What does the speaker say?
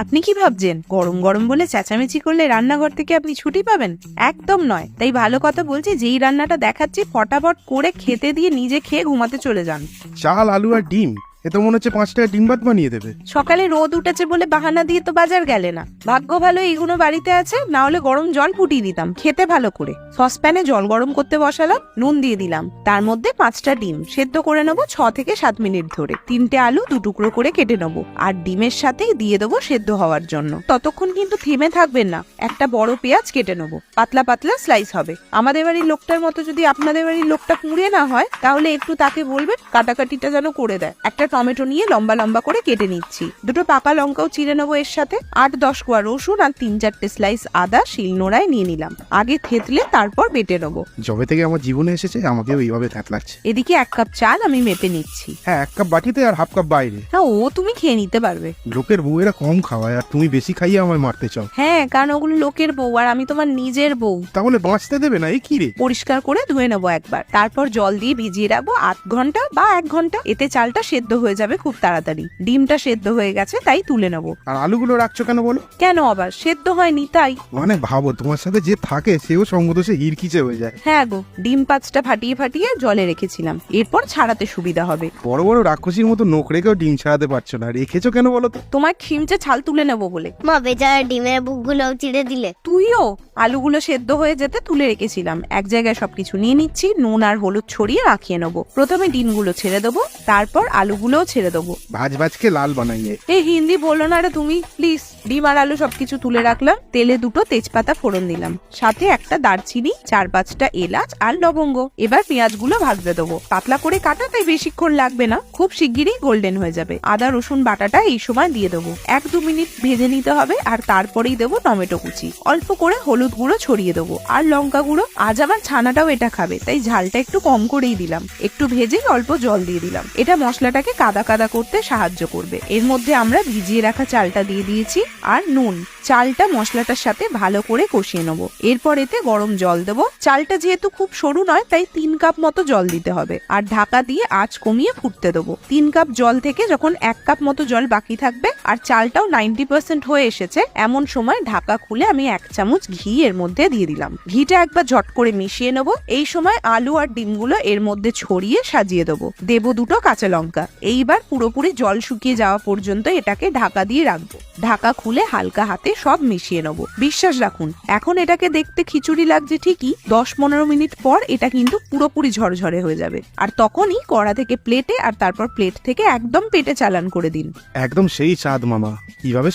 আপনি কি ভাবছেন গরম গরম বলে চেঁচামেচি করলে রান্নাঘর থেকে আপনি ছুটি পাবেন? একদম নয়। তাই ভালো কথা বলছি, যেই রান্নাটা দেখাচ্ছি ফটাফট করে খেতে দিয়ে নিজে খেয়ে ঘুমাতে চলে যান। চাল, আলু আর ডিম, এ তো মনে হচ্ছে 5 টাকা ডিম ভাত বানিয়ে দেবে। সকালে রোদ উঠেছে বলে বাহানা দিয়ে তো বাজার গেলে না। ভাগ্য ভালো এইগুলো বাড়িতে আছে, না হলে গরম জল ফুটিয়ে দিতাম খেতে ভালো করে। সসপ্যানে জল গরম করতে বসালাম, নুন দিয়ে দিলাম, তার মধ্যে 5টা ডিম সেদ্ধ করে নেবো 6 থেকে 7 মিনিট ধরে। 3টে আলু 2 টুকরো করে কেটে নেবো, আর ডিমের সাথেই দিয়ে দেবো সেদ্ধ হওয়ার জন্য। ততক্ষণ কিন্তু থেমে থাকবেন না, একটা বড় পেঁয়াজ কেটে নেবো, পাতলা পাতলা স্লাইস হবে। আমাদের বাড়ির লোকটার মতো যদি আপনাদের বাড়ির লোকটা কুঁড়ে না হয়, তাহলে একটু তাকে বলবেন কাটাকাটিটা যেন করে দেয়। একটা টমেটো নিয়ে লম্বা লম্বা করে কেটে নিচ্ছি, 2টো পাকা লঙ্কাও চিড়ে নেবো এর সাথে, 8-10 কোয়া রসুন আর 3-4টে স্লাইস আদা শিলনোড়ায় নিয়ে নিলাম। আগে থেতলে তারপর বেটে নেবো। যবে থেকে আমার জীবনে এসেছে আমাকেও এইভাবে থ্যাত লাগছে। এদিকে 1 কাপ চাল আমি মেপে নিচ্ছি। হ্যাঁ, 1 কাপ বাটিতে আর 1/2 কাপ বাইরে। হ্যাঁ, ও তুমি খেয়ে নিতে পারবে। লোকের বউয়েরা কম খাওয়ায় আর তুমি বেশি খাইয়ে আমায় মারতে চাও। হ্যাঁ, কারণ ওগুলো লোকের বউ আর আমি তোমার নিজের বউ। তাহলে বাঁচতে দেবে না? এই কি রে? পরিষ্কার করে ধুয়ে নেবো একবার, তারপর জল দিয়ে ভিজিয়ে রাখবো 8 ঘন্টা বা 1 ঘন্টা। এতে চালটা সেদ্ধ হয়ে যাবে খুব তাড়াতাড়ি। ডিমটা সেদ্ধ হয়ে গেছে তাই তুলে নেবো। আর আলুগুলো রাখছো কেন বলো? কেন আবার, সেদ্ধ হয়নি তাই। মানে ভাবো, তোমার সাথে যে থাকে সেও সঙ্গদোষে হিরকিচে হয়ে যায়। হ্যাঁ গো, ডিম 5টা ফাটিয়ে ফাটিয়ে জলে রেখেছিলাম, এরপর ছাড়াতে সুবিধা হবে। বড় বড় রাক্ষসীর মতো নোখ রেখেও ডিম ছাড়াতে পারছো না, রেখেছো কেন বলো তো? তোমার খিমচে ছাল তুলে নেবো বলে। মা, বেচারা ডিমের বুকগুলো চিড়ে দিলে। তুইও? আলুগুলো সেদ্ধ হয়ে যেতে তুলে রেখেছিলাম। এক জায়গায় সবকিছু নিয়ে নিচ্ছি, নুন আর হলুদ ছড়িয়ে মাখিয়ে নেবো। প্রথমে ডিমগুলো ছেড়ে দেবো, তারপর আলুগুলোও ছেড়ে দেবো। ভাজ ভাজকে লাল বানাইয়ে। এই হিন্দি বলো না রে তুমি, প্লিজ। ডিম আর আলু সবকিছু তুলে রাখলাম, তেলে 2টো তেজপাতা ফোড়ন দিলাম, সাথে একটা দারচিনি, 4-5টা এলাচ আর লবঙ্গ। এবার পেঁয়াজগুলো ভাজতে দেবো। পাতলা করে কাটা, তাই বেশিক্ষণ লাগবে না, খুব শিগগিরই গোল্ডেন হয়ে যাবে। আদা রসুন বাটাটা এই সময় দিয়ে দেবো, 1-2 মিনিট ভেজে নিতে হবে। আর তারপরেই দেবো টমেটো কুচি, অল্প করে হলুদ গুঁড়ো ছড়িয়ে দেবো আর লঙ্কা গুঁড়ো। আজ আমার ছানাটাও এটা খাবে, তাই ঝালটা একটু কম করেই দিলাম। একটু ভেজেই অল্প জল দিয়ে দিলাম, এটা মশলাটাকে কাদা কাদা করতে সাহায্য করবে। এর মধ্যে আমরা ভিজিয়ে রাখা চালটা দিয়ে দিয়েছি আর নুন। চালটা মশলাটার সাথে ভালো করে কষিয়ে নেবো। এরপর এতে গরম জল দেবো। চালটা যেহেতু খুব সরু নয়, তাই 3 কাপ মতো জল দিতে হবে, আর ঢাকা দিয়ে আঁচ কমিয়ে ফুটতে দেবো। 3 কাপ জল থেকে যখন 1 কাপ মতো জল বাকি থাকবে আর চালটাও 90% হয়ে এসেছে, এমন সময় ঢাকা খুলে আমি 1 চামচ ঘি এর মধ্যে দিয়ে দিলাম। ঘিটা একবার ঝট করে মিশিয়ে নেবো। এই সময় আলু আর ডিমগুলো এর মধ্যে ছড়িয়ে সাজিয়ে দেবো। দেবো 2টো কাঁচা লঙ্কা। এইবার পুরোপুরি জল শুকিয়ে যাওয়া পর্যন্ত এটাকে ঢাকা দিয়ে রাখবো। ঢাকা খুলে হালকা হাতে সব মিশিয়ে নেবো। বিশ্বাস রাখুন, এখন এটাকে দেখতে খিচুড়ি লাগছে ঠিকই, 10-15 মিনিট পর এটা কিন্তু পুরোপুরি ঝরঝরে হয়ে যাবে। আর তখনই কড়া থেকে প্লেটে আর তারপর প্লেট থেকে একদম পেটে চালান করে দিন। একদম সেই স্বাদ মামা। কিভাবে